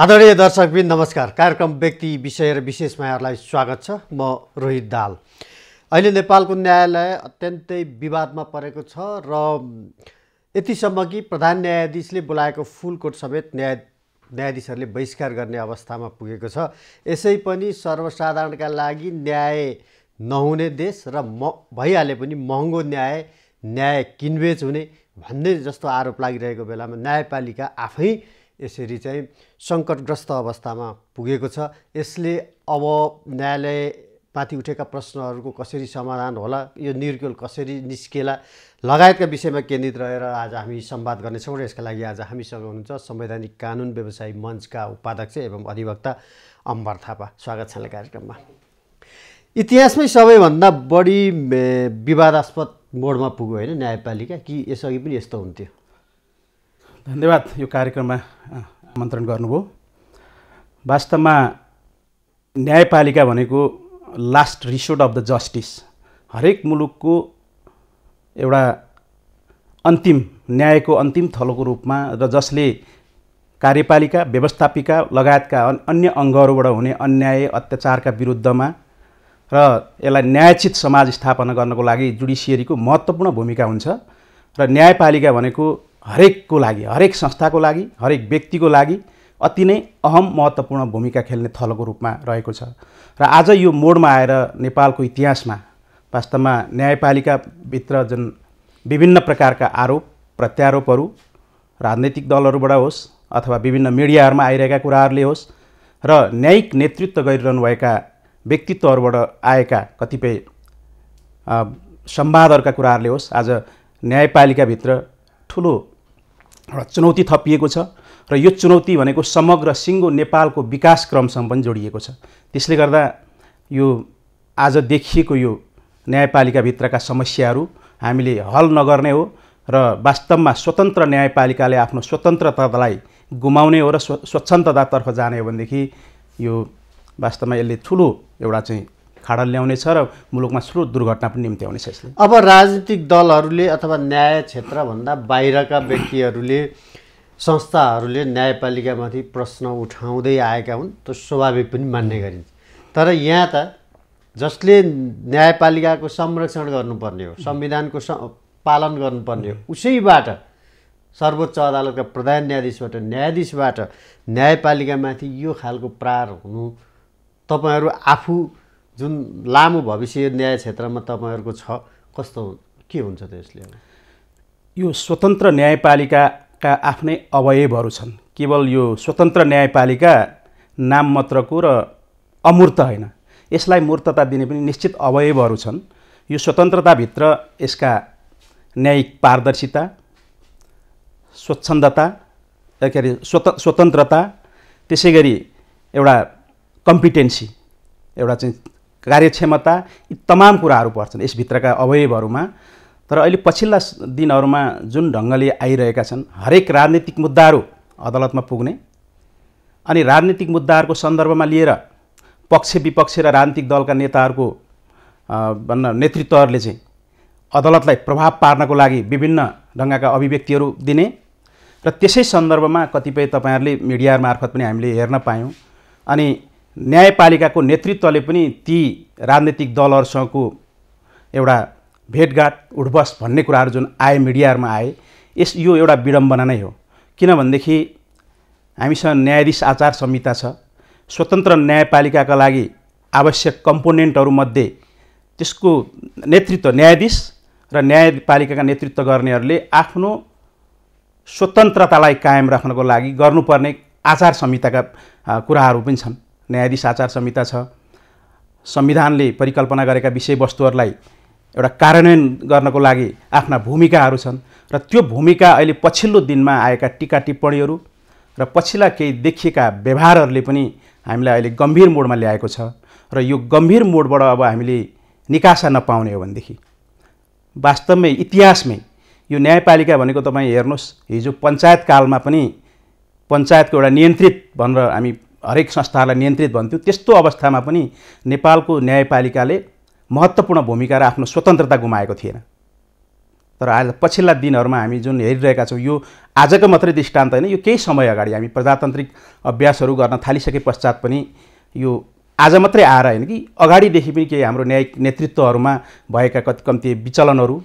आदरणीय दर्शकवृन्द नमस्कार। कार्यक्रम व्यक्ति विषय र विशेषमा यहाँलाई स्वागत छ। म रोहित दाल। अहिले नेपालको न्यायालय अत्यन्तै विवादमा परेको छ र यतिसम्म कि प्रधान न्यायाधीशले बोलाएको फुल कोर्ट समेत न्यायाधीशहरूले बहिष्कार गर्ने अवस्थामा पुगेको छ। यसै पनि सर्वसाधारणका लागि न्याय नहुने देश र भइहाले पनि महँगो न्याय किनबेच हुने भन्ने जस्तो आरोप लागिरहेको बेलामा न्यायपालिका आफै यसरी चाहिँ सङ्कटग्रस्त अवस्थामा पुगेको छ। यसले अब न्यायालयमाथि उठेका प्रश्नहरूको कसरी समाधान होला, यो निर्गोल कसरी निस्केला लगायतका विषयमा केन्द्रित रहेर आज हामी संवाद गर्नेछौँ र यसका लागि आज हामीसँग हुनुहुन्छ संवैधानिक कानुन व्यवसायी मञ्चका उपाध्यक्ष एवं अधिवक्ता अम्बर थापा। स्वागत छ कार्यक्रममा। इतिहासमै सबैभन्दा बढी विवादास्पद मोडमा पुग्यो होइन न्यायपालिका, कि यसअघि पनि यस्तो हुन्थ्यो? धन्यवाद यो कार्यक्रममा आमन्त्रण गर्नुभयो। वास्तवमा न्यायपालिका भनेको last resort of the justice, हरेक मुलुकको एउटा अन्तिम न्यायको अन्तिम थलोको रूपमा र जसले कार्यपालिका व्यवस्थापिका लगायतका अन्य अङ्गहरूबाट हुने अन्याय अत्याचारका विरुद्धमा र यसलाई न्यायोचित समाज स्थापना गर्नको लागि जुडिसियरीको महत्त्वपूर्ण भूमिका हुन्छ। र न्यायपालिका भनेको हरेकको लागि, हरेक संस्थाको लागि, हरेक व्यक्तिको लागि अति नै अहम महत्त्वपूर्ण भूमिका खेल्ने थलोको रूपमा रहेको छ। र आज यो मोडमा आएर नेपालको इतिहासमा वास्तवमा न्यायपालिकाभित्र जुन विभिन्न प्रकारका आरोप प्रत्यारोपहरू राजनैतिक दलहरूबाट होस् अथवा विभिन्न मिडियाहरूमा आइरहेका कुराहरूले होस् र न्यायिक नेतृत्व गरिरहनुभएका व्यक्तित्वहरूबाट आएका कतिपय संवादहरूका कुराहरूले होस्, आज न्यायपालिकाभित्र ठुलो एउटा चुनौती थपिएको छ र यो चुनौती भनेको समग्र सिङ्गो नेपालको विकास क्रमसँग पनि जोडिएको छ। त्यसले गर्दा यो आज देखिएको यो न्यायपालिकाभित्रका समस्याहरू हामीले हल नगर्ने हो र वास्तवमा स्वतन्त्र न्यायपालिकाले आफ्नो स्वतन्त्रतालाई गुमाउने हो र स्वच्छन्दतातर्फ जाने हो भनेदेखि यो वास्तवमा यसले ठुलो एउटा चाहिँ खाडल ल्याउनेछ र मुलुकमा ठुलो दुर्घटना पनि निम्ति आउनेछ यसले। अब राजनीतिक दलहरूले अथवा न्याय क्षेत्रभन्दा बाहिरका व्यक्तिहरूले संस्थाहरूले न्यायपालिकामाथि प्रश्न उठाउँदै आएका हुन्, त्यो स्वाभाविक पनि मान्ने गरिन्छ। तर यहाँ त जसले न्यायपालिकाको संरक्षण गर्नुपर्ने हो, संविधानको पालन गर्नुपर्ने हो, उसैबाट सर्वोच्च अदालतका प्रधान न्यायाधीशबाट न्यायपालिकामाथि यो खालको प्रहार हुनु, तपाईँहरू आफू जुन लामो भविष्य न्याय क्षेत्रमा तपाईँहरूको छ, कस्तो के हुन्छ त यसले? यो स्वतन्त्र न्यायपालिकाका आफ्नै अवयवहरू छन्। केवल यो स्वतन्त्र न्यायपालिका नाम मात्रको र अमूर्त होइन, यसलाई मूर्तता दिने पनि निश्चित अवयवहरू छन्। यो स्वतन्त्रताभित्र यसका न्यायिक पारदर्शिता, स्वच्छन्दता, के अरे स्वतन्त्रता, त्यसै गरी एउटा कम्पिटेन्सी, एउटा चाहिँ कार्यक्षमता, यी तमाम कुराहरू पर्छन् यसभित्रका अवयवहरूमा। तर अहिले पछिल्ला दिनहरूमा जुन ढङ्गले आइरहेका छन्, हरेक राजनीतिक मुद्दाहरू अदालतमा पुग्ने अनि राजनीतिक मुद्दाहरूको सन्दर्भमा लिएर पक्ष विपक्ष र राजनीतिक दलका नेताहरूको नेतृत्वहरूले चाहिँ अदालतलाई प्रभाव पार्नको लागि विभिन्न ढङ्गका अभिव्यक्तिहरू दिने र त्यसै सन्दर्भमा कतिपय तपाईँहरूले मिडिया मार्फत पनि हामीले हेर्न पायौँ। अनि न्यायपालिकाको नेतृत्वले पनि ती राजनीतिक दलहरूसँगको एउटा भेटघाट उठबस भन्ने कुराहरू जुन आए मिडियामा आए, यो एउटा विडम्बना नै हो। किनभनेदेखि हामीसँग न्यायाधीश आचार संहिता छ। स्वतन्त्र न्यायपालिकाका लागि आवश्यक कम्पोनेन्टहरूमध्ये त्यसको नेतृत्व न्यायाधीश र न्यायपालिकाका नेतृत्व गर्नेहरूले आफ्नो स्वतन्त्रतालाई कायम राख्नको लागि गर्नुपर्ने आचार संहिताका कुराहरू पनि छन्। न्यायाधीश आचार संहिता छ, संविधानले परिकल्पना गरेका विषयवस्तुहरूलाई एउटा कार्यान्वयन गर्नको लागि आफ्ना भूमिकाहरू छन् र त्यो भूमिका अहिले पछिल्लो दिनमा आएका टीका टिप्पणीहरू र पछिल्ला केही देखिएका व्यवहारहरूले पनि हामीलाई अहिले गम्भीर मोडमा ल्याएको छ। र यो गम्भीर मोडबाट अब हामीले निकासा नपाउने हो भनेदेखि वास्तवमै इतिहासमै यो न्यायपालिका भनेको तपाईँ हेर्नुहोस्, हिजो पञ्चायत कालमा पनि पञ्चायतको एउटा नियन्त्रित भनेर हामी हरेक संस्थाहरूलाई नियन्त्रित भन्थ्यौँ, त्यस्तो अवस्थामा पनि नेपालको न्यायपालिकाले महत्त्वपूर्ण भूमिका र आफ्नो स्वतन्त्रता गुमाएको थिएन। तर आज पछिल्ला दिनहरूमा हामी जुन हेरिरहेका छौँ यो आजको मात्रै दृष्टान्त होइन, यो केही समय अगाडि हामी प्रजातान्त्रिक अभ्यासहरू गर्न थालिसके पश्चात पनि यो आज मात्रै आएर होइन कि अगाडिदेखि पनि केही हाम्रो न्यायिक नेतृत्वहरूमा भएका कम्ती विचलनहरू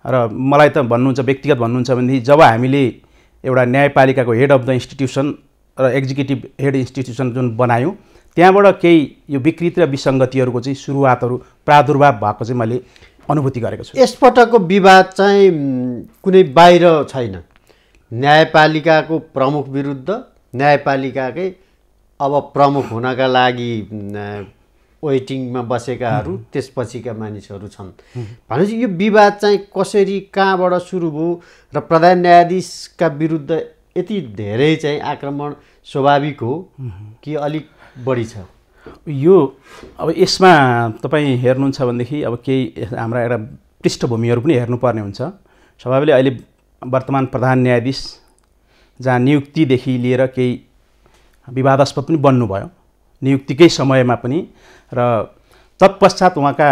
र मलाई त भन्नुहुन्छ व्यक्तिगत भन्नुहुन्छ भनेदेखि जब हामीले एउटा न्यायपालिकाको हेड अफ द इन्स्टिट्युसन र एक्जिक्युटिभ हेड इन्स्टिट्युसन जुन बनायौँ त्यहाँबाट केही यो विकृति र विसङ्गतिहरूको चाहिँ सुरुवातहरू प्रादुर्भाव भएको चाहिँ मैले अनुभूति गरेको छु। यसपटकको विवाद चाहिँ कुनै बाहिर छैन, न्यायपालिकाको प्रमुख विरुद्ध न्यायपालिकाकै अब प्रमुख हुनका लागि वेटिङमा बसेकाहरू त्यसपछिका मानिसहरू छन् भनेपछि यो विवाद चाहिँ कसरी कहाँबाट सुरु भयो र प्रधान न्यायाधीशका विरुद्ध यति धेरै चाहिँ आक्रमण स्वाभाविक हो कि अलिक बढी छ? यो अब यसमा तपाईँ हेर्नुहुन्छ भनेदेखि अब केही हाम्रा एउटा पृष्ठभूमिहरू पनि हेर्नुपर्ने हुन्छ। स्वाभाविकले अहिले वर्तमान प्रधान न्यायाधीश जहाँ नियुक्तिदेखि लिएर केही विवादास्पद पनि बन्नुभयो नियुक्तिकै समयमा पनि, र तत्पश्चात उहाँका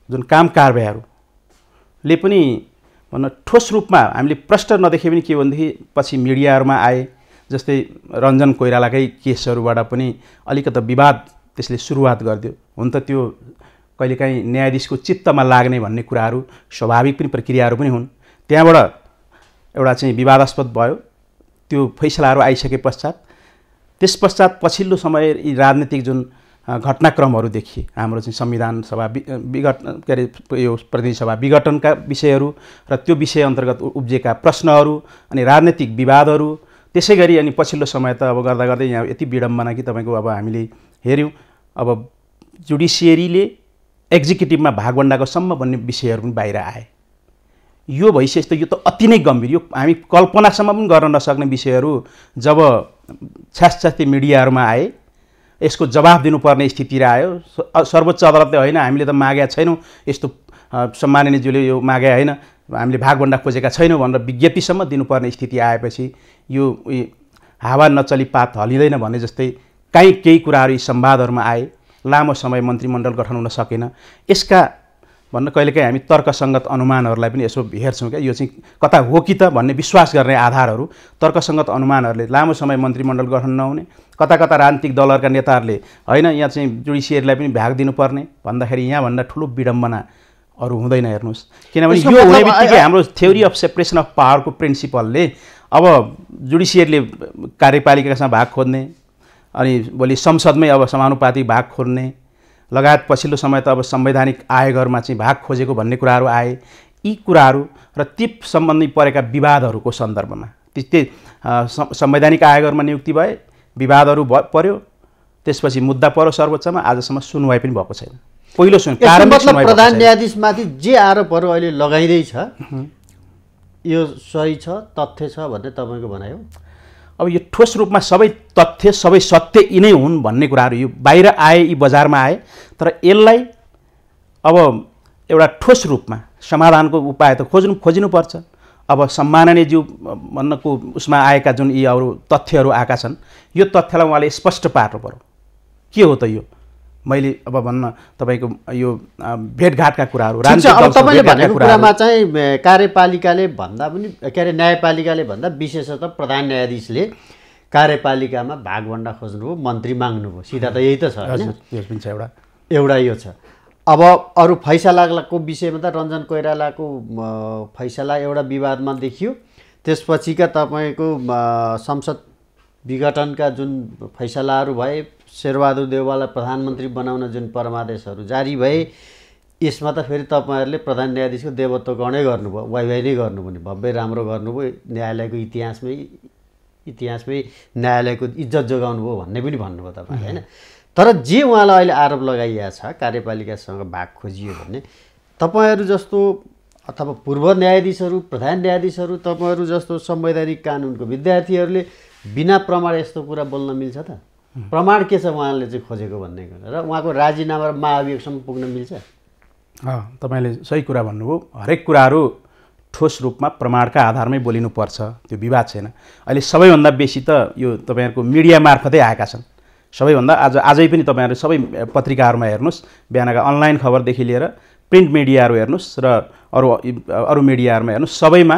जुन काम कारबाहीहरूले पनि भन्न ठोस रूपमा हामीले प्रष्ट नदेखे पनि के भनेदेखि पछि मिडियाहरूमा आए, जस्तै रञ्जन कोइरालाकै केसहरूबाट पनि अलिकति विवाद त्यसले सुरुवात गरिदियो। हुन त त्यो कहिलेकाहीँ न्यायाधीशको चित्तमा लाग्ने भन्ने कुराहरू स्वाभाविक पनि प्रक्रियाहरू पनि हुन्। त्यहाँबाट एउटा चाहिँ विवादास्पद भयो, त्यो फैसलाहरू आइसके पश्चात त्यस पश्चात पछिल्लो समय यी राजनीतिक जुन घटनाक्रमहरू देखिए, हाम्रो चाहिँ संविधान सभा के अरे यो प्रतिनिधि सभा विघटनका विषयहरू र त्यो विषय अन्तर्गत उब्जेका प्रश्नहरू अनि राजनीतिक विवादहरू, त्यसै गरी अनि पछिल्लो समय त अब गर्दा गर्दै यहाँ यति विडम्बना कि तपाईँको अब हामीले हेऱ्यौँ अब जुडिसियरीले एक्जिक्युटिभमा भागभण्डाको सम्म भन्ने विषयहरू पनि बाहिर आए। यो भइसकेपछि त यो त अति नै गम्भीर, यो हामी कल्पनासम्म पनि गर्न नसक्ने विषयहरू जब छ्यासछ्यास्ती मिडियाहरूमा आए, यसको जवाफ दिनुपर्ने स्थिति आयो। सर्वोच्च अदालतले होइन हामीले त मागेका छैनौँ, यस्तो सम्माननीयज्यूले यो मागे होइन, हामीले भागभण्डा खोजेका छैनौँ भनेर विज्ञप्तिसम्म दिनुपर्ने स्थिति आएपछि यो हावा नचली पात हलिँदैन भने जस्तै केही कुराहरू यी संवादहरूमा आए। लामो समय मन्त्रीमण्डल गठन हुन सकेन। यसका भन्न कहिलेकाहीँ हामी तर्कसङ्गत अनुमानहरूलाई पनि यसो हेर्छौँ क्या, यो चाहिँ कता हो कि त भन्ने विश्वास गर्ने आधारहरू तर्कसङ्गत अनुमानहरूले लामो समय मन्त्रीमण्डल गठन नहुने, कता कता राजनीतिक दलहरूका नेताहरूले होइन यहाँ चाहिँ जुडिसियरीलाई पनि भाग दिनुपर्ने भन्दाखेरि यहाँभन्दा ठुलो विडम्बना अरू हुँदैन। हेर्नुहोस्, किनभने यो हुने बित्तिकै हाम्रो थ्योरी अफ सेपरेसन अफ पावरको प्रिन्सिपलले अब जुडिसियरीले कार्यपालिकासँग भाग खोज्ने अनि भोलि संसदमै अब समानुपातिक भाग खोज्ने लगायत पछिल्लो समय त अब संवैधानिक आयोगहरूमा चाहिँ भाग खोजेको भन्ने कुराहरू आए। यी कुराहरू र ती सम्बन्धी परेका विवादहरूको सन्दर्भमा संवैधानिक आयोगहरूमा नियुक्ति भए, विवादहरू पर्यो, त्यसपछि मुद्दा पर्यो सर्वोच्चमा, आजसम्म सुनवाई पनि भएको छैन। पहिलो मतलब प्रधान न्यायाधीशमाथि जे आरोपहरू अहिले लगाइँदैछ यो सही छ, तथ्य छ भन्ने तपाईँको भनाइ हो? अब यो ठोस रूपमा सबै तथ्य सबै सत्य यिनै हुन् भन्ने कुराहरू यो बाहिर आए, यी बजारमा आए, तर यसलाई अब एउटा ठोस रूपमा समाधानको उपाय त खोजिनुपर्छ। अब सम्माननीयज्यू भन्नको उसमा आएका जुन यी अरू तथ्यहरू आएका छन्, यो तथ्यलाई उहाँले स्पष्ट पार्नु पर्यो। के हो त यो? मैले अब भन्न तपाईँको यो भेटघाटका कुराहरू तपाईँले भनेको कुरामा चाहिँ कार्यपालिकाले भन्दा पनि के अरे न्यायपालिकाले भन्दा विशेषतः प्रधान न्यायाधीशले कार्यपालिकामा भागभण्डा खोज्नुभयो, मन्त्री माग्नुभयो, सिधा त यही त छ होइन? एउटा यो छ। अब अरू फैसलाको विषयमा त रञ्जन कोइरालाको फैसला एउटा विवादमा देखियो, त्यसपछिका तपाईँको संसद विघटनका जुन फैसलाहरू भए, शेरबहादुर देउवालाई प्रधानमन्त्री बनाउन जुन परमादेशहरू जारी भए, यसमा त फेरि तपाईँहरूले प्रधान न्यायाधीशको देवत्व गणै गर्नुभयो, वाइवाई नै गर्नुभयो नि, भव्य राम्रो गर्नुभयो, न्यायालयको इतिहासमै न्यायालयको इज्जत जोगाउनु भयो भन्ने पनि भन्नुभयो तपाईँले होइन? तर जे उहाँलाई अहिले आरोप लगाइएको छ कार्यपालिकासँग भाग खोजियो भन्ने, तपाईँहरू जस्तो अथवा पूर्व न्यायाधीशहरू, प्रधान न्यायाधीशहरू, तपाईँहरू जस्तो संवैधानिक कानुनको विद्यार्थीहरूले बिना प्रमाण यस्तो कुरा बोल्न मिल्छ त? प्रमाण के छ उहाँले चाहिँ खोजेको भन्ने कुरा र उहाँको राजीनामा र महाभियोगसम्म पुग्न मिल्छ? तपाईँले सही कुरा भन्नुभयो। हरेक कुराहरू ठोस रूपमा प्रमाणका आधारमै बोलिनुपर्छ, त्यो विवाद छैन। अहिले सबैभन्दा बेसी त यो तपाईँहरूको मिडिया मार्फतै आएका छन्। सबैभन्दा आजै पनि तपाईँहरू सबै पत्रिकाहरूमा हेर्नुहोस्, बिहानका अनलाइन खबरदेखि लिएर प्रिन्ट मिडियाहरू हेर्नुहोस् र अरू मिडियाहरूमा हेर्नुहोस्, सबैमा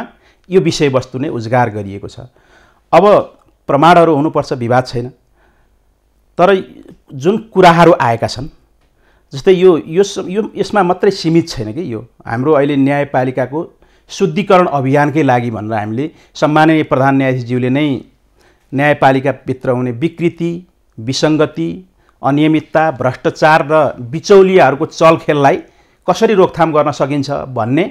यो विषयवस्तु नै उजागर गरिएको छ। अब प्रमाणहरू हुनुपर्छ, विवाद छैन, तर जुन कुराहरू आएका छन्, जस्तै यसमा मात्रै सीमित छैन कि यो हाम्रो अहिले न्यायपालिकाको शुद्धिकरण अभियानकै लागि भनेर हामीले सम्माननीय प्रधान न्यायाधीशज्यूले नै न्यायपालिकाभित्र हुने विकृति, विसङ्गति, अनियमितता, भ्रष्टाचार र बिचौलियाहरूको चलखेललाई कसरी रोकथाम गर्न सकिन्छ भन्ने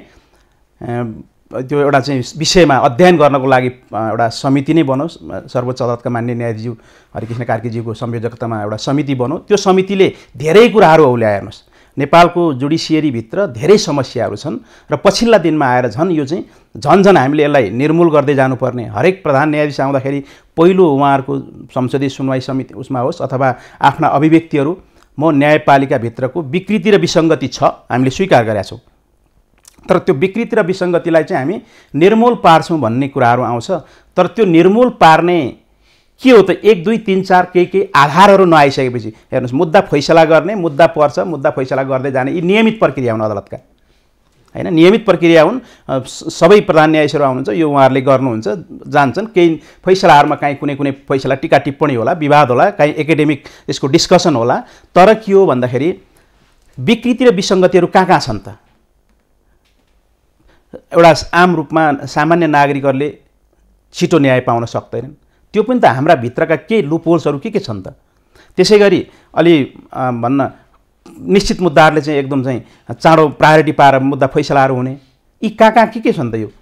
त्यो एउटा चाहिँ विषयमा अध्ययन गर्नको लागि एउटा समिति नै बनोस्। सर्वोच्च अदालतका माननीय न्यायाधीशज्यू हरिकृष्ण कार्कीज्यूको संयोजकतामा एउटा समिति बनोस्। त्यो समितिले धेरै कुराहरू औल्याए। हेर्नुहोस्, नेपालको जुडिसियरीभित्र धेरै समस्याहरू छन् र पछिल्ला दिनमा आएर झन् यो चाहिँ झन् हामीले यसलाई निर्मूल गर्दै जानुपर्ने। हरेक प्रधान न्यायाधीश आउँदाखेरि पहिलो उहाँहरूको संसदीय सुनवाई समिति उसमा होस् अथवा आफ्ना अभिव्यक्तिहरू, म न्यायपालिकाभित्रको विकृति र विसङ्गति छ, हामीले स्वीकार गरेका छौँ, तर त्यो विकृति र विसङ्गतिलाई चाहिँ हामी निर्मूल पार्छौँ भन्ने कुराहरू आउँछ। तर त्यो निर्मूल पार्ने के हो त? 1, 2, 3, 4 केही आधारहरू नआइसकेपछि हेर्नुहोस्, मुद्दा फैसला गर्ने, मुद्दा पर्छ, मुद्दा फैसला गर्दै जाने, यी नियमित प्रक्रिया हुन् अदालतका, हैन? नियमित प्रक्रिया हुन्। सबै प्रधान न्यायाधीशहरू आउनुहुन्छ, यो उहाँहरूले गर्नुहुन्छ, जान्छन्। केही फैसलाहरूमा काहीँ कुनै फैसला टिका टिप्पणी होला, विवाद होला, काहीँ एकाडेमिक यसको डिस्कसन होला, तर के हो भन्दाखेरि विकृति र विसङ्गतिहरू कहाँ छन् त? एउटा आम रूपमा सामान्य नागरिकहरूले छिटो न्याय पाउन सक्दैनन्। त्यो पनि त हाम्रा भित्रका केही लुपहोल्सहरू के छन् त? त्यसै गरी अलि भन्न निश्चित मुद्दाहरूले चाहिँ एकदम चाहिँ चाँडो प्रायोरिटी पाएर मुद्दा फैसलाहरू हुने, यी कहाँ के छन् त?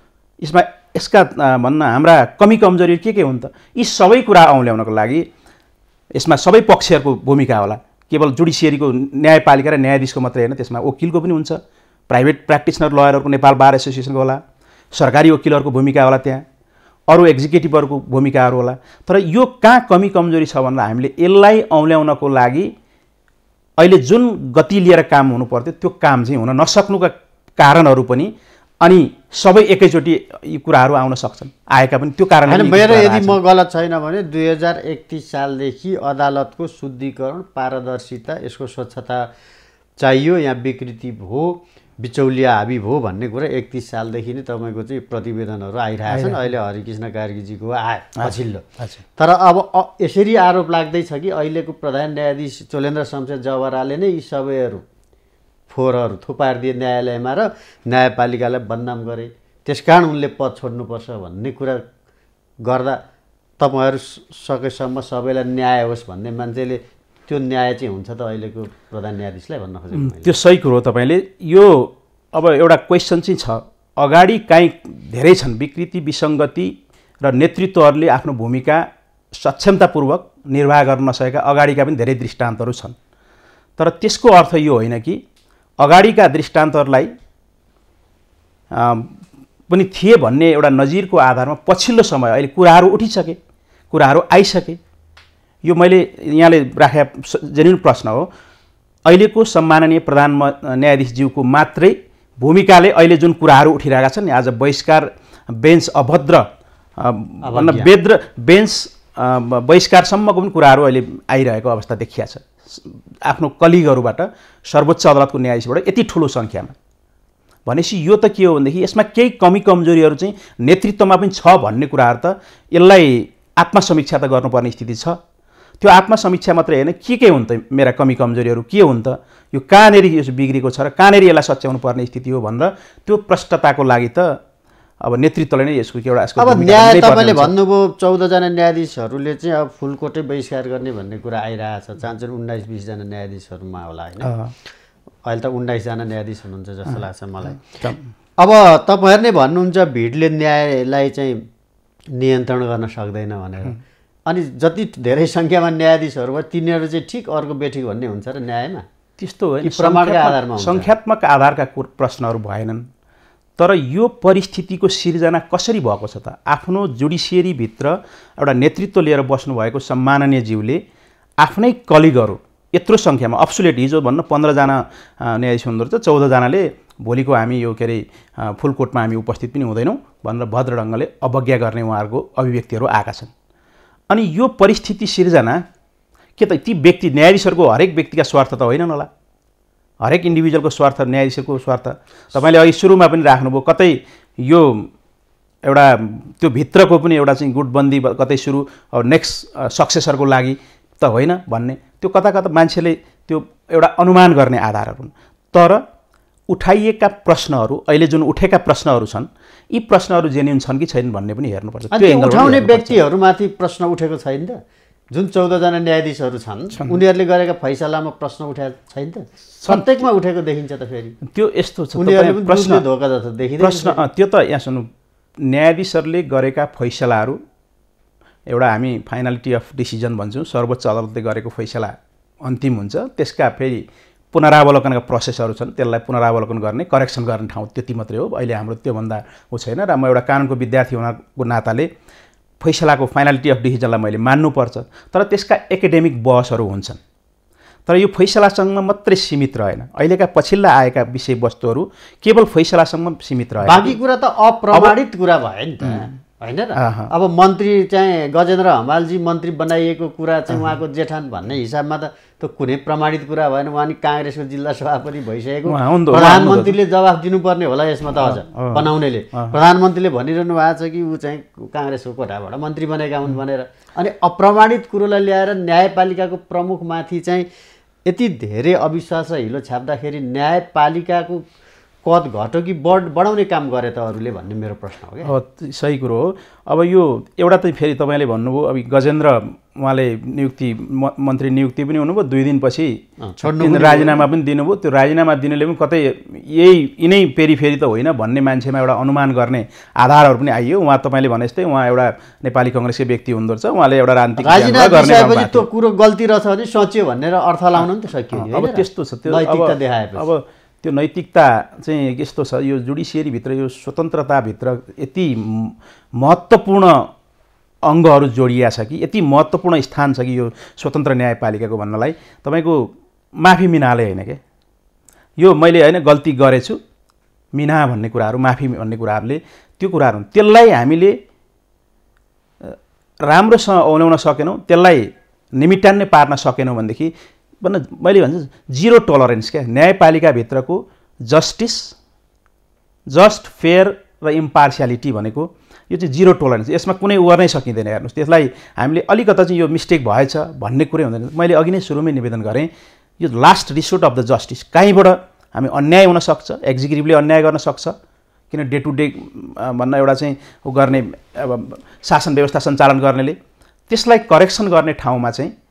यसका भन्न हाम्रा कमी कमजोरी के हुन् त? यी सबै कुरा औल्याउनको लागि यसमा सबै पक्षहरूको भूमिका होला। केवल जुडिसियरीको न्यायपालिका र न्यायाधीशको मात्रै होइन, त्यसमा वकिलको पनि हुन्छ, प्राइभेट प्र्याक्टिसनर लयरहरूको नेपाल बार एसोसिएसनको होला, सरकारी वकिलहरूको भूमिका होला, त्यहाँ अरू एक्जिक्युटिभहरूको भूमिकाहरू होला। तर यो कहाँ कमी कमजोरी छ भनेर हामीले यसलाई औल्याउनको लागि अहिले जुन गति लिएर काम हुनु पर्थ्यो त्यो काम चाहिँ हुन नसक्नुका कारणहरू पनि, अनि सबै एकैचोटि यी कुराहरू आउन सक्छन्, आएका पनि त्यो कारण। मेरो यदि म गलत छैन भने 2031 सालदेखि अदालतको शुद्धिकरण, पारदर्शिता, यसको स्वच्छता चाहियो, यहाँ विकृति भयो, बिचौलिया हाबी भयो भन्ने कुरा 31 सालदेखि नै तपाईँको चाहिँ प्रतिवेदनहरू आइरहेछन्। अहिले हरिकृष्ण कार्कीजीको आयो पछिल्लो। तर अब यसरी आरोप लाग्दैछ कि अहिलेको प्रधान न्यायाधीश चोलेन्द्र शमशेर जवराले नै यी सबैहरू फोहोरहरू थुपारिदिए न्यायालयमा र न्यायपालिकालाई बदनाम गरे, त्यसकारण उनले पद छोड्नुपर्छ भन्ने कुरा गर्दा तपाईँहरू सकेसम्म सबैलाई न्याय होस् भन्ने मान्छेले त्यो न्याय चाहिँ हुन्छ त अहिलेको प्रधान न्यायाधीशलाई भन्न खोजेको? त्यो सही कुरो हो तपाईँले। यो अब एउटा क्वेसन चाहिँ छ, अगाडि काहीँ धेरै छन् विकृति, विसङ्गति र नेतृत्वहरूले आफ्नो भूमिका सक्षमतापूर्वक निर्वाह गर्न नसकेका अगाडिका पनि धेरै दृष्टान्तहरू छन्। तर त्यसको अर्थ यो होइन कि अगाडिका दृष्टान्तहरूलाई पनि थिए भन्ने एउटा नजिरको आधारमा पछिल्लो समय अहिले कुराहरू उठिसके, कुराहरू आइसके। यो मैले यहाँले राखेका जेन्युन प्रश्न हो। अहिलेको सम्माननीय प्रधान न्यायाधीशज्यूको मात्रै भूमिकाले अहिले जुन कुराहरू उठिरहेका छन्, आज बहिष्कार बेन्च अभद्र भन्न बेन्च बहिष्कारसम्मको पनि कुराहरू अहिले आइरहेको अवस्था देखिया छ आफ्नो कलिगहरूबाट, सर्वोच्च अदालतको न्यायाधीशबाट यति ठुलो सङ्ख्यामा। भनेपछि यो त के हो भनेदेखि यसमा केही कमी कमजोरीहरू चाहिँ नेतृत्वमा पनि छ भन्ने कुराहरू त यसलाई आत्मसमीक्षा त गर्नुपर्ने स्थिति छ। त्यो आत्मसमीक्षा मात्रै होइन, के हुन् त मेरा कमी कमजोरीहरू के हुन् त, यो कहाँनिर यो बिग्रेको छ र कहाँनिर यसलाई सच्याउनु पर्ने स्थिति हो भनेर त्यो प्रष्टताको लागि त अब नेतृत्वले नै यसको एउटा अब न्याय तपाईँले भन्नुभयो 14 जना न्यायाधीशहरूले चाहिँ अब फुलकोटै बहिष्कार गर्ने भन्ने कुरा आइरहेछ। चाहन्छन् 19-20 जना न्यायाधीशहरूमा होला, होइन? अहिले त 19 जना न्यायाधीश हुनुहुन्छ जस्तो लाग्छ मलाई। अब तपाईँहरू नै भन्नुहुन्छ भिडले न्यायलाई चाहिँ नियन्त्रण गर्न सक्दैन भनेर, अनि जति धेरै सङ्ख्यामा न्यायाधीशहरू भयो तिनीहरू चाहिँ ठिक, अर्को बेठिक भन्ने हुन्छ र न्यायमा? त्यस्तो होइन, प्रमाणका आधारमा सङ्ख्यात्मक आधारका प्रश्नहरू भएनन्। तर यो परिस्थितिको सिर्जना कसरी भएको छ त? आफ्नो जुडिसियरीभित्र एउटा नेतृत्व लिएर बस्नुभएको सम्माननीय ज्यूले आफ्नै कलिगहरू यत्रो सङ्ख्यामा, अब्सोल्युट हिजो भन्न 15 जना न्यायाधीश हुनुहुँदो रहेछ, 14 जनाले भोलिको हामी यो के अरे फुलकोटमा हामी उपस्थित पनि हुँदैनौँ भनेर भद्र ढङ्गले अवज्ञा गर्ने उहाँहरूको अभिव्यक्तिहरू आएका छन्। अनि यो परिस्थिति सिर्जना के त ती व्यक्ति न्यायाधीशहरूको हरेक व्यक्तिका स्वार्थ त होइनन् होला, हरेक इन्डिभिजुअलको स्वार्थ, न्यायाधीशको स्वार्थ तपाईँले अघि सुरुमा पनि राख्नुभयो, कतै यो एउटा त्यो भित्रको पनि एउटा चाहिँ गुटबन्दी कतै सुरु नेक्स्ट सक्सेसरको लागि त होइन भन्ने, त्यो कता कता मान्छेले त्यो एउटा अनुमान गर्ने आधारहरू हुन्। तर उठाइएका प्रश्नहरू, अहिले जुन उठेका प्रश्नहरू छन्, यी प्रश्नहरू जेन्युन छन् कि छैनन् भन्ने पनि हेर्नुपर्छ। त्यो उठाउने व्यक्तिहरूमाथि प्रश्न उठेको छैन त? जुन 14जना न्यायाधीशहरू छन् उनीहरूले गरेका फैसलामा प्रश्न उठाएको छैन त? प्रत्येकमा उठेको देखिन्छ त। फेरि त्यो यस्तो छ, उनीहरूले प्रश्न धोका जस्तो देखिँदैन प्रश्न। त्यो त यहाँ सुन्नु, न्यायाधीशहरूले गरेका फैसलाहरू एउटा हामी फाइनालिटी अफ डिसिजन भन्छौँ, सर्वोच्च अदालतले गरेको फैसला अन्तिम हुन्छ। त्यसका फेरि पुनरावलोकनका प्रोसेसहरू छन्, त्यसलाई पुनरावलोकन गर्ने, करेक्सन गर्ने ठाउँ त्यति मात्रै हो। अहिले हाम्रो त्योभन्दा ऊ छैन र म एउटा कानुनको विद्यार्थी हुनको नाताले फैसलाको फाइनालिटी अफ डिसिजनलाई मैले मान्नुपर्छ। तर त्यसका एकाडेमिक बहसहरू हुन्छन्, तर यो फैसलासँग मात्रै सीमित रहेन। अहिलेका पछिल्ला आएका विषयवस्तुहरू केवल फैसलासँग सीमित रहे, बाँकी कुरा त अप्रमाणित कुरा भयो नि त, होइन र? अब मन्त्री चाहिँ गजेन्द्र हमालजी मन्त्री बनाइएको कुरा चाहिँ उहाँको जेठान भन्ने हिसाबमा त त्यो कुनै प्रमाणित कुरा भएन। उहाँ नि काङ्ग्रेसको जिल्ला सभापति भइसकेको, प्रधानमन्त्रीले जवाफ दिनुपर्ने होला यसमा त। अझ बनाउनेले, प्रधानमन्त्रीले भनिरहनु भएको छ कि ऊ चाहिँ काङ्ग्रेसको कोठाबाट मन्त्री बनेका हुन् भनेर। अनि अप्रमाणित कुरोलाई ल्याएर न्यायपालिकाको प्रमुखमाथि चाहिँ यति धेरै अविश्वास र हिलो छाप्दाखेरि न्यायपालिकाको कद घट्यो कि बढाउने काम गरे त अरूले भन्ने मेरो प्रश्न हो क्या। अब सही कुरो हो। अब यो एउटा त फेरि तपाईँले भन्नुभयो, अब गजेन्द्र उहाँले मन्त्री नियुक्ति पनि हुनुभयो, 2 दिनपछि राजीनामा पनि दिनुभयो। त्यो राजीनामा दिनेले पनि कतै यिनै फेरि त होइन भन्ने मान्छेमा एउटा अनुमान गर्ने आधारहरू पनि आइयो। उहाँ तपाईँले भने जस्तै उहाँ एउटा नेपाली कङ्ग्रेसकै व्यक्ति हुँदो रहेछ, उहाँले एउटा राजनीतिक गर्ने त्यो कुरो गल्ती रहेछ भने सोच्यो भनेर अर्थ लाउन नि त सकियो। अब त्यस्तो छ, त्यो नैतिकता देखाएपछि अब त्यो नैतिकता चाहिँ यस्तो छ, यो जुडिसियरीभित्र यो स्वतन्त्रताभित्र यति महत्त्वपूर्ण अङ्गहरू जोडिया छ कि, यति महत्त्वपूर्ण स्थान छ कि यो स्वतन्त्र न्यायपालिकाको भन्नलाई तपाईँको माफी मिनाले होइन क्या। यो मैले होइन गल्ती गरेछु मिना भन्ने कुराहरू, माफी भन्ने कुराहरूले त्यो कुराहरू त्यसलाई हामीले राम्रोसँग औल्याउन सकेनौँ, त्यसलाई निमिट्यान्नै पार्न सकेनौँ भनेदेखि मैले भन्छु जिरो टलरेन्स क्या। न्यायपालिकाभित्रको जस्ट फेयर र इम्पार्सियालिटी भनेको यो चाहिँ जिरो टलरेन्स, यसमा कुनै उ गर्नै सकिँदैन। हेर्नुहोस्, त्यसलाई हामीले अलिकता चाहिँ यो मिस्टेक भएछ भन्ने कुरै हुँदैन। मैले अघि नै सुरुमै निवेदन गरेँ, यो last resort of the justice. कहीँबाट हामी अन्याय हुनसक्छ, एक्जिक्युटिभले अन्याय गर्न सक्छ, किन डे टु डे भन्न एउटा चाहिँ उ गर्ने अब शासन व्यवस्था सञ्चालन गर्नेले त्यसलाई करेक्सन गर्ने ठाउँमा चाहिँ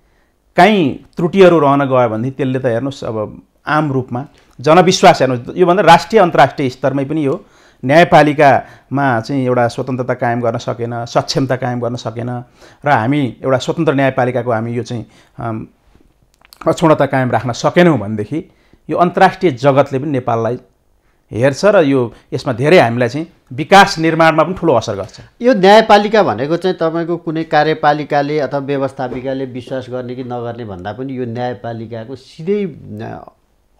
काहीँ त्रुटिहरू रहन गयो भनेदेखि त्यसले त हेर्नुहोस् अब आम रूपमा जनविश्वास, हेर्नुहोस् योभन्दा राष्ट्रिय अन्तर्राष्ट्रिय स्तरमै पनि यो न्यायपालिकामा चाहिँ एउटा स्वतन्त्रता कायम गर्न सकेन, सक्षमता कायम गर्न सकेन र हामी एउटा स्वतन्त्र न्यायपालिकाको हामी यो चाहिँ अक्षुण्णता कायम राख्न सकेनौँ भनेदेखि यो अन्तर्राष्ट्रिय जगतले पनि नेपाललाई हेर्छ र यो यसमा धेरै हामीलाई चाहिँ विकास निर्माणमा पनि ठुलो असर गर्छ। यो न्यायपालिका भनेको चाहिँ तपाईँको कुनै कार्यपालिकाले अथवा व्यवस्थापिकाले विश्वास गर्ने कि नगर्ने भन्दा पनि यो न्यायपालिकाको सिधै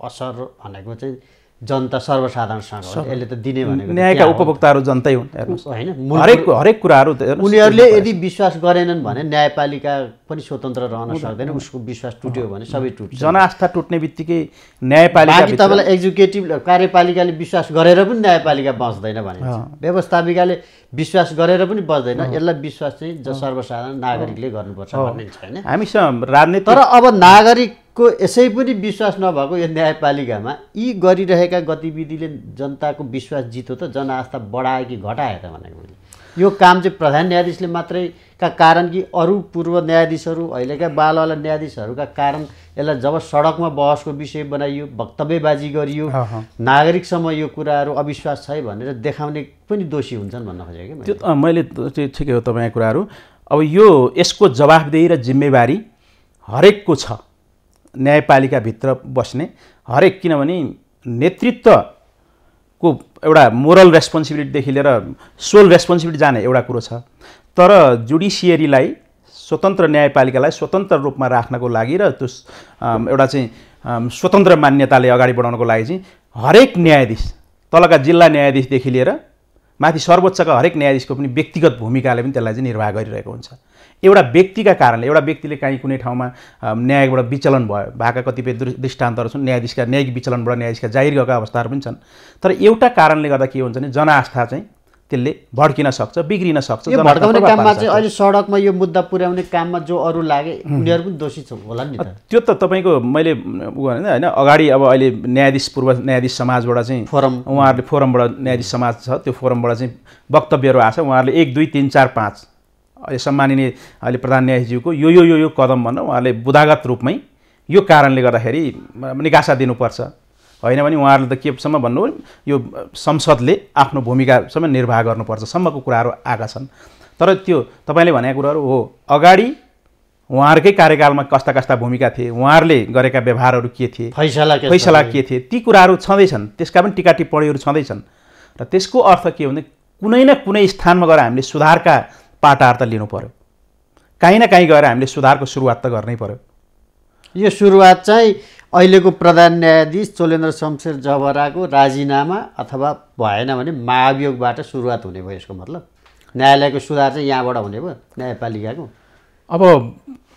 असर भनेको चाहिँ जनता सर्वसाधारणसँग हो। यसले त दिने भनेको न्यायका उपभोक्ताहरू जनतै हुन्, हेर्नुहोस् होइन? हरेक कुराहरू उनीहरूले यदि विश्वास गरेनन् भने न्यायपालिका पनि स्वतन्त्र रहन सक्दैन। उसको विश्वास टुट्यो भने सबै टुट्छ। जनआस्था टुट्ने बित्तिकै न्यायपालिका, बाँकी तपाईँलाई एक्जिक्युटिभ कार्यपालिकाले विश्वास गरेर पनि न्यायपालिका बच्दैन भने, व्यवस्थापिकाले विश्वास गरेर पनि बच्दैन। यसलाई विश्वास चाहिँ सर्वसाधारण नागरिकले गर्नुपर्छ भन्ने छैन हामीसँग राजनीति। तर अब नागरिकको यसै पनि विश्वास नभएको यो न्यायपालिकामा यी गरिरहेका गतिविधिले जनताको विश्वास जित्यो त जनआस्था बढायो कि घटायो त भनेको मैले। यो काम चाहिँ प्रधान न्यायाधीशले मात्रै का कारण कि अरू पूर्व न्यायाधीशहरू, अहिलेका बालवाला न्यायाधीशहरूका कारण यसलाई जब सडकमा बहसको विषय बनाइयो, वक्तव्यबाजी गरियो, नागरिकसम्म यो कुराहरू अविश्वास छ भनेर देखाउने पनि दोषी हुन्छन् भन्न खोजेको कि त्यो मैले ठिकै हो तपाईँको कुराहरू। अब यो यसको जवाफदेही र जिम्मेवारी हरेकको छ, न्यायपालिकाभित्र बस्ने हरेक, किनभने नेतृत्वको एउटा मोरल रेस्पोन्सिबिलिटीदेखि लिएर सोल रेस्पोन्सिबिलिटी जाने एउटा कुरो छ। तर जुडिसियरीलाई, स्वतन्त्र न्यायपालिकालाई स्वतन्त्र रूपमा राख्नको लागि र त्यो एउटा चाहिँ स्वतन्त्र मान्यताले अगाडि बढाउनको लागि चाहिँ हरेक न्यायाधीश, तलका जिल्ला न्यायाधीशदेखि लिएर माथि सर्वोच्चका हरेक न्यायाधीशको पनि व्यक्तिगत भूमिकाले पनि त्यसलाई चाहिँ निर्वाह गरिरहेको हुन्छ। एउटा व्यक्तिका कारणले एउटा व्यक्तिले काहीँ कुनै ठाउँमा न्यायबाट विचलन भएका कतिपय दृष्टान्तहरू छन्। न्यायिक विचलनबाट न्यायाधीशका जाहिर गएका अवस्थाहरू पनि छन्। तर एउटा कारणले गर्दा के हुन्छ भने जनआस्था चाहिँ त्यसले भड्किन सक्छ, बिग्रिन सक्छ। यो भड्काउने काममा चाहिँ अहिले सडकमा यो मुद्दा पुर्याउने काममा जो अरू लागे उनीहरू पनि दोषी होला नि त। त्यो त तपाईँको मैले भने होइन, अगाडि अब अहिले पूर्व न्यायाधीश समाजबाट चाहिँ उहाँहरूले फोरमबाट न्यायाधीश समाज छ, त्यो फोरमबाट चाहिँ वक्तव्यहरू आएको छ। उहाँहरूले 1 2 3 4 5 अहिले सम्माननीय अहिले प्रधान न्यायाधीशज्यूको यो कदम भनेर उहाँहरूले बुदागत रूपमै यो कारणले गर्दाखेरि निकासा दिनुपर्छ, होइन भने उहाँहरूले त केसम्म भन्नु यो संसदले आफ्नो भूमिकासम्म निर्वाह गर्नुपर्छ सम्मको कुराहरू आएका छन्। तर त्यो तपाईँले भनेका कुराहरू हो, अगाडि उहाँहरूकै कार्यकालमा कस्ता कस्ता भूमिका थिए, उहाँहरूले गरेका व्यवहारहरू के थिए, फैसला के थिए, ती कुराहरू छँदैछन्, त्यसका पनि टिका टिप्पणीहरू छँदैछन्। र त्यसको अर्थ के हो भने कुनै न कुनै स्थानमा गएर हामीले सुधारका पाटाहरू त लिनु पर्यो, काहीँ न काहीँ गएर हामीले सुधारको सुरुवात त गर्नै पर्यो। यो सुरुवात चाहिँ अहिलेको प्रधान न्यायाधीश चोलेन्द्र शमशेर जबराको राजीनामा अथवा भएन भने महाभियोगबाट सुरुवात हुने भयो। यसको मतलब न्यायालयको सुधार चाहिँ यहाँबाट हुने भयो न्यायपालिकाको। अब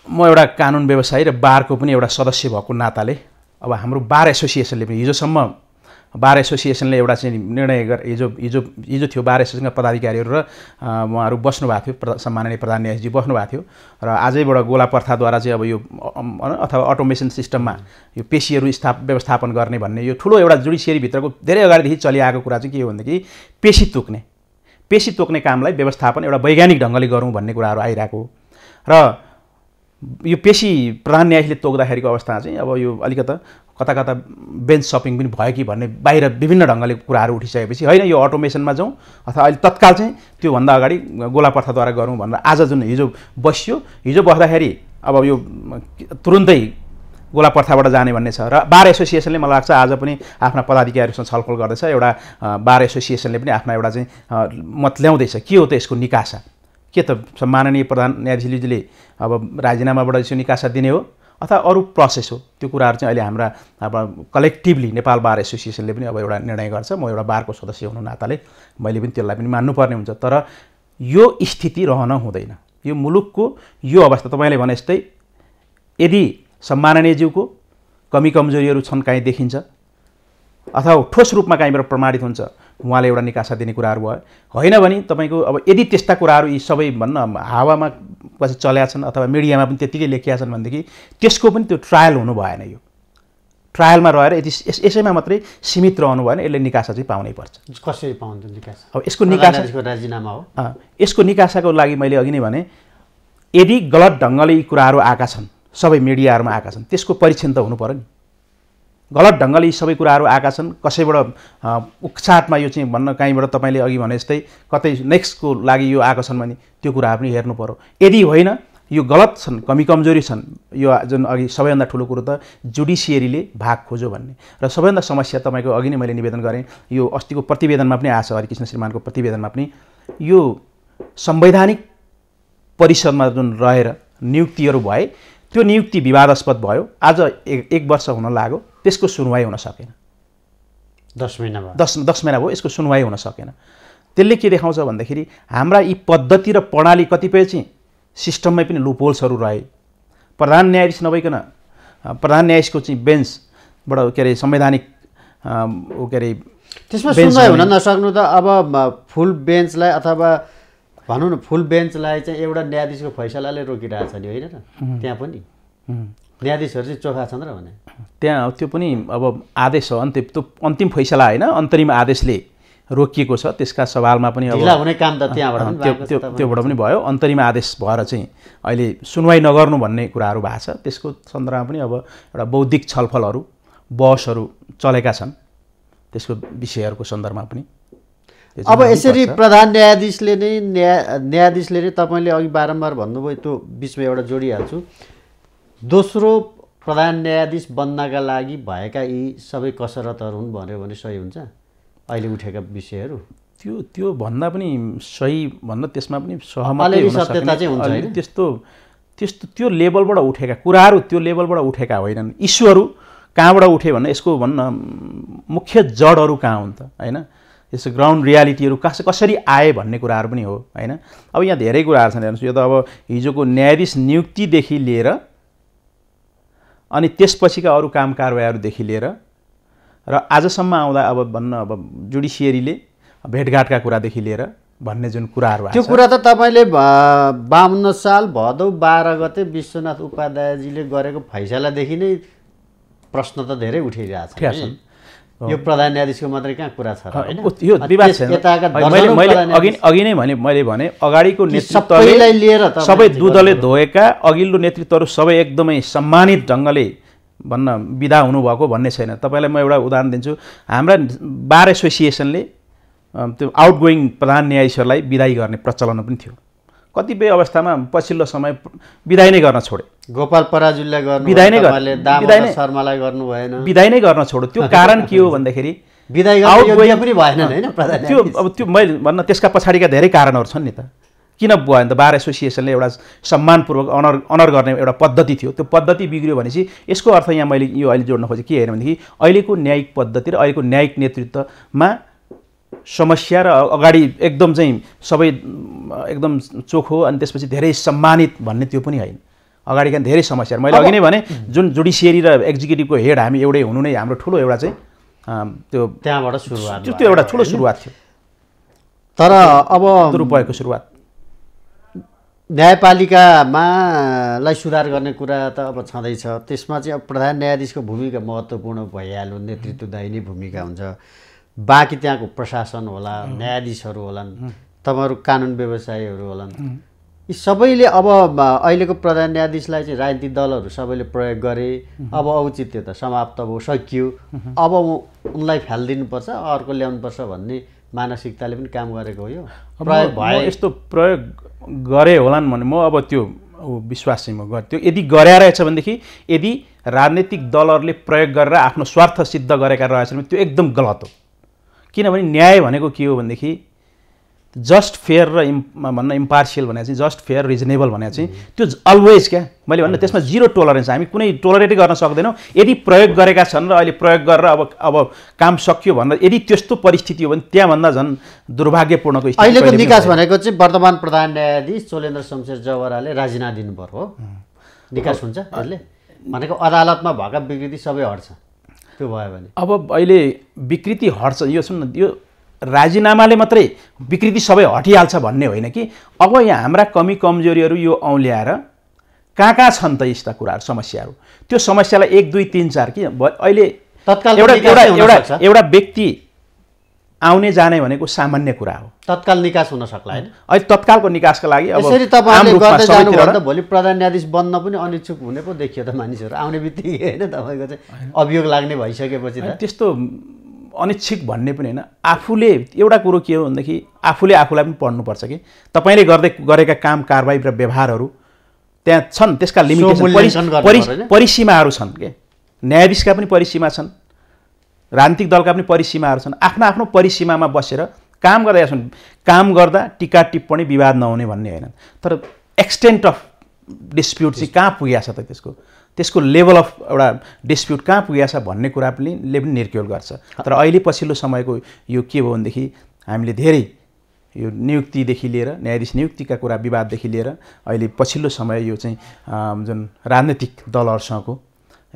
म एउटा कानुन व्यवसायी र बारको पनि एउटा सदस्य भएको नाताले अब हाम्रो बार एसोसिएसनले पनि हिजोसम्म बार एसोसिएसनले एउटा चाहिँ निर्णय हिजो थियो। बार एसोसिएसनका पदाधिकारीहरू र उहाँहरू बस्नुभएको थियो, सम्माननीय प्रधान न्यायाधीशजी बस्नुभएको थियो। र आजैबाट गोला प्रथाद्वारा चाहिँ अब यो अथवा अटोमेसन सिस्टममा यो पेशीहरू व्यवस्थापन गर्ने भन्ने यो ठुलो एउटा जुडिसियरीभित्रको धेरै अगाडिदेखि चलिआएको कुरा चाहिँ के हो भनेदेखि पेशी तोक्ने कामलाई व्यवस्थापन एउटा वैज्ञानिक ढङ्गले गरौँ भन्ने कुराहरू आइरहेको हो। र यो पेशी प्रधान न्यायाधीशले तोक्दाखेरिको अवस्था चाहिँ अब यो अलिकता कता बेन्च सपिङ पनि भयो कि भन्ने बाहिर विभिन्न ढङ्गले कुराहरू उठिसकेपछि होइन यो अटोमेसनमा जाउँ अथवा अहिले तत्काल चाहिँ त्योभन्दा अगाडि गोला प्रथाद्वारा गरौँ भनेर आज जुन हिजो बस्दाखेरि अब यो तुरुन्तै गोला प्रथाबाट जाने भन्ने छ। र बार एसोसिएसनले मलाई लाग्छ आज पनि आफ्ना पदाधिकारीहरूसँग छलफल गर्दैछ। एउटा बार एसोसिएसनले पनि आफ्ना एउटा चाहिँ मत ल्याउँदैछ। के हो त यसको निकासा, के त सम्माननीय प्रधान न्यायाधीशले अब राजीनामाबाट यसो निकासा दिने हो अथवा अरू प्रोसेस हो, त्यो कुराहरू चाहिँ अहिले हाम्रा अब कलेक्टिभली नेपाल बार एसोसिएसनले पनि अब एउटा निर्णय गर्छ। म एउटा बारको सदस्य हुनु नाताले मैले पनि त्यसलाई पनि मान्नुपर्ने हुन्छ। तर यो स्थिति रहन हुँदैन। यो मुलुकको यो अवस्था तपाईँले भने जस्तै यदि सम्माननीयज्यूको कमी कमजोरीहरू छन्, काहीँ देखिन्छ अथवा ठोस रूपमा कहीँबाट प्रमाणित हुन्छ, उहाँले एउटा निकासा दिने कुराहरू भयो। होइन भने तपाईँको अब यदि त्यस्ता कुराहरू यी सबै भन्न हावामा पछि चलेका छन् अथवा मिडियामा पनि त्यत्तिकै लेखिया छन् भनेदेखि त्यसको पनि त्यो ट्रायल हुनु भएन। यो ट्रायलमा रहेर यदि यसैमा मात्रै सीमित रहनु भएन, यसले निकासा चाहिँ पाउनै पर्छ। कसरी पाउँछ निकासा? अब यसको निकासाको राजीनामा हो। यसको निकासाको लागि मैले अघि नै भने यदि गलत ढङ्गले यी कुराहरू आएका छन्, सबै मिडियाहरूमा आएका छन्, त्यसको परीक्षण त हुनु पर्यो नि। गलत ढङ्गले यी सबै कुराहरू आएका छन्, कसैबाट उक्साटमा यो चाहिँ भन्न कहीँबाट तपाईँले अघि भने जस्तै कतै नेक्स्टको लागि यो आएको छन् भने त्यो कुराहरू पनि हेर्नु पर्यो। यदि होइन यो गलत छन्, कमी कमजोरी छन्, यो जुन अघि सबैभन्दा ठुलो कुरो त जुडिसियरीले भाग खोज्यो भन्ने। र सबैभन्दा समस्या तपाईँको अघि नै मैले निवेदन गरेँ, यो अस्तिको प्रतिवेदनमा पनि आएको छ, हरिकृष्ण श्रीमानको प्रतिवेदनमा पनि यो संवैधानिक परिषदमा जुन रहेर नियुक्तिहरू भए त्यो नियुक्ति विवादास्पद भयो। आज एक वर्ष हुन लाग्यो, त्यसको सुनवाई हुन सकेन। 10 महिना भयो, यसको सुनवाई हुन सकेन। त्यसले के देखाउँछ भन्दाखेरि हाम्रा यी पद्धति र प्रणाली कतिपय चाहिँ सिस्टममै पनि लुपहोल्सहरू रहे। प्रधान न्यायाधीश नभइकन प्रधान न्यायाधीशको चाहिँ बेन्चबाट के अरे संवैधानिक के अरे त्यसमा सुनवाई हुन नसक्नु त अब फुल बेन्चलाई अथवा भनौँ न फुल बेन्चलाई चाहिँ एउटा न्यायाधीशको फैसलाले रोकिरहेछ नि, होइन र? त्यहाँ पनि न्यायाधीशहरू चाहिँ चोखा छन् र भने त्यहाँ त्यो पनि अब आदेश हो, अन्तिम फैसला होइन, अन्तरिम आदेशले रोकिएको छ। त्यसका सवालमा पनि अब हुने काम त त्यहाँबाट त्योबाट पनि भयो। अन्तरिम आदेश भएर चाहिँ अहिले सुनवाई नगर्नु भन्ने कुराहरू भएको छ। त्यसको सन्दर्भमा पनि अब एउटा बौद्धिक छलफलहरू बहसहरू चलेका छन्, त्यसको विषयहरूको सन्दर्भमा पनि। अब यसरी प्रधान न्यायाधीशले नै तपाईँले अघि बारम्बार भन्नुभयो, त्यो बिचमा एउटा जोडिहाल्छु, दोस्रो प्रधान न्यायाधीश बन्नका लागि भएका यी सबै कसरतहरू हुन् भन्यो भने सही हुन्छ? अहिले उठेका विषयहरू त्यो भन्दा पनि सही भन्दा त्यसमा पनि सहमति हुन सक्ने त्यस्तो त्यो लेभलबाट उठेका कुराहरू, त्यो लेभलबाट उठेका होइनन्। इस्युहरू कहाँबाट उठे भन्ने यसको भन्न मुख्य जडहरू कहाँ हुन् त, होइन? यस्तो ग्राउन्ड रियालिटीहरू कसरी आए भन्ने कुराहरू पनि हो होइन। अब यहाँ धेरै कुराहरू छन् हेर्नुहोस्, यो त अब हिजोको न्यायाधीश नियुक्तिदेखि लिएर अनि त्यसपछिका अरू काम कारबाहीहरूदेखि लिएर र आजसम्म आउँदा अब भन्न अब जुडिसियरीले भेटघाटका कुरादेखि लिएर भन्ने जुन कुराहरू त्यो कुरा त तपाईँले 52 साल भदौ 12 गते विश्वनाथ उपाध्यायजीले गरेको फैसलादेखि नै प्रश्न त धेरै उठिरहेछ। यो प्रधान न्यायाधीशको मात्रै कहाँ कुरा छ र हैन, यो विवाद छैन। मैले अघि नै मैले भने अगाडिको नेतृत्वले लिएर सबै दुधले धोएका अघिल्लो नेतृत्वहरू सबै एकदमै सम्मानित ढङ्गले भन्न विदा हुनुभएको भन्ने छैन। तपाईँलाई म एउटा उदाहरण दिन्छु। हाम्रा बार एसोसिएसनले त्यो आउटगोइङ प्रधान न्यायाधीशहरूलाई विदाई गर्ने प्रचलन पनि थियो। कतिपय अवस्थामा पछिल्लो समय विदाई नै गर्न छोडे। गोपाल पराजुलीलाई गर्नु, विदाई नै दामोदर शर्मालाई गर्नु भएन, विदाई नै गर्न छोड्यो। त्यो कारण के हो भन्दाखेरि विदाई गर्ने योग्य पनि भएन हैन प्रधान त्यो। अब त्यो मैले भन्न त्यसका पछाडिका धेरै कारणहरू छन् नि त। किन भयो भने त बार एसोसिएसनले एउटा सम्मानपूर्वक अनर गर्ने एउटा पद्धति थियो, त्यो पद्धति बिग्रियो भनेपछि यसको अर्थ यहाँ मैले यो अहिले जोड्न खोजेँ के हेर्नु भनेदेखि अहिलेको न्यायिक पद्धति र अहिलेको न्यायिक नेतृत्वमा समस्या र अगाडि एकदम चाहिँ सबै एकदम चोखो अनि त्यसपछि धेरै सम्मानित भन्ने त्यो पनि होइन। अगाडिका धेरै समस्याहरू मैले अघि नै भने जुन जुडिसियरी र एक्जिक्युटिभको हेड हामी एउटै हुनु नै हाम्रो ठुलो एउटा चाहिँ त्यो त्यहाँबाट सुरुवात, त्यो एउटा ठुलो सुरुवात थियो। तर अब दुरुपयोगको सुरुवात न्यायपालिकालाई सुधार गर्ने कुरा त अब छँदैछ। त्यसमा चाहिँ अब प्रधान न्यायाधीशको भूमिका महत्त्वपूर्ण भइहाल्यो, नेतृत्वदायी नै भूमिका हुन्छ। बाँकी त्यहाँको प्रशासन होला, न्यायाधीशहरू होलान्, तपाईँहरू कानुन व्यवसायीहरू होलान्, यी सबैले अब अहिलेको प्रधान न्यायाधीशलाई चाहिँ राजनीतिक दलहरू सबैले प्रयोग गरे। अब औचित्य त समाप्त भयो, सकियो, अब उनलाई फ्यालिदिनुपर्छ, अर्को ल्याउनुपर्छ भन्ने मानसिकताले पनि काम गरेको हो। यो प्रयोग भए यस्तो प्रयोग गरे होलान् भने म अब त्यो विश्वास चाहिँ म गर्थ्यो। यदि गरे रहेछ भनेदेखि यदि राजनीतिक दलहरूले प्रयोग गरेर आफ्नो स्वार्थ सिद्ध गरेका रहेछन् भने त्यो एकदम गलत हो। किनभने न्याय भनेको के हो भनेदेखि जस्ट फेयर र भन्न इम्पार्सियल भने चाहिँ जस्ट फेयर रिजनेबल भने चाहिँ त्यो अलवेज क्या मैले भन्नु त्यसमा जिरो टोलरेन्स, हामी कुनै टोलरेटै गर्न सक्दैनौँ। यदि प्रयोग गरेका छन् र अहिले प्रयोग गरेर अब काम सकियो भनेर यदि त्यस्तो परिस्थिति हो भने त्यहाँभन्दा झन् दुर्भाग्यपूर्णको स्थिति। अहिलेको निकास भनेको चाहिँ वर्तमान प्रधान न्यायाधीश चोलेन्द्र शमशेर जवराले राजीनामा दिनुपर्यो हो, निकास हुन्छ यसले भनेको अदालतमा भएका विकृति सबै हट्छ त्यो भयो भने। अब अहिले विकृति हट्छ, यो सुन्नु, यो राजीनामाले मात्रै विकृति सबै हटिहाल्छ भन्ने होइन कि अब यहाँ हाम्रा कमी कमजोरीहरू यो औँल्याएर कहाँ छन् त यस्ता कुराहरू समस्याहरू, त्यो समस्यालाई 1 2 3 4 कि अहिले तत्काल एउटा व्यक्ति आउने जाने भनेको सामान्य कुरा हो, तत्काल निकास हुन सक्ला हैन। अहिले तत्कालको निकासका लागि अब यसरी तपाईले गर्दै जानुभन्दा भोलि प्रधान न्यायाधीश बन्न पनि अनिच्छुक हुने पो देखियो त मानिसहरू आउने बित्तिकै हैन। तपाईको चाहिँ अभियोग लाग्ने भइसकेपछि त त्यस्तो अनिच्छुक भन्ने पनि होइन। आफूले एउटा कुरो के हो भनेदेखि आफूले आफूलाई पनि पढ्नुपर्छ कि तपाईँले गरेका काम कारबाही र व्यवहारहरू त्यहाँ छन्, त्यसका लिमिटेसन परिसीमाहरू छन् के। न्यायाधीशका पनि परिसीमा छन्, राजनीतिक दलका पनि परिसीमाहरू छन्। आफ्नो आफ्नो परिसीमामा बसेर काम गर्दा छन्, काम गर्दा टिका टिप्पणी विवाद नहुने भन्ने होइन। तर एक्सटेन्ट अफ डिस्प्युट चाहिँ कहाँ पुगेको छ त, त्यसको लेभल अफ एउटा डिस्प्युट कहाँ पुगेको छ भन्ने कुरा पनि निर्क्योल गर्छ। तर अहिले पछिल्लो समयको यो के भयो भनेदेखि हामीले धेरै यो नियुक्तिदेखि लिएर न्यायाधीश नियुक्तिका कुरा विवाददेखि लिएर अहिले पछिल्लो समय यो चाहिँ जुन राजनीतिक दलहरूसँगको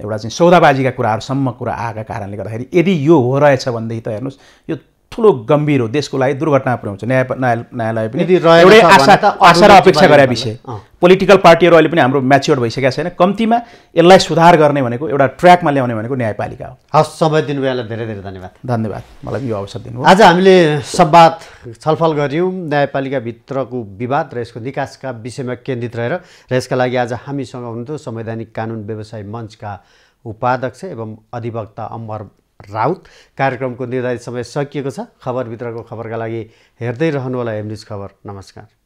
एउटा चाहिँ सौदाबाजीका कुराहरूसम्म कुरा आएका कारणले गर्दाखेरि यदि यो हो रहेछ भनेदेखि त हेर्नुहोस् यो ठुलो गम्भीर हो, देशको लागि दुर्घटना पुर्याउँछ। न्यायालय पनि एउटै आशा र अपेक्षा गरे विषय। पोलिटिकल पार्टीहरू अहिले पनि हाम्रो म्याच्योर्ड भइसकेका छैन, कम्तीमा यसलाई सुधार गर्ने भनेको एउटा ट्र्याकमा ल्याउने भनेको न्यायपालिका हो। हस्, समय दिनुभयोलाई धेरै धेरै धन्यवाद। धन्यवाद, मलाई यो अवसर दिनुभयो। आज हामीले संवाद छलफल गऱ्यौँ न्यायपालिकाभित्रको विवाद र यसको निकासका विषयमा केन्द्रित रहेर, र यसका लागि आज हामीसँग हुनुहुन्थ्यो संवैधानिक कानुन व्यवसाय मञ्चका उपाध्यक्ष एवं अधिवक्ता अमर राउत। कार्यक्रमको निर्धारित समय सकिएको छ। खबरभित्रको खबरका लागि हेर्दै रहनुहोला एम न्युज खबर। नमस्कार।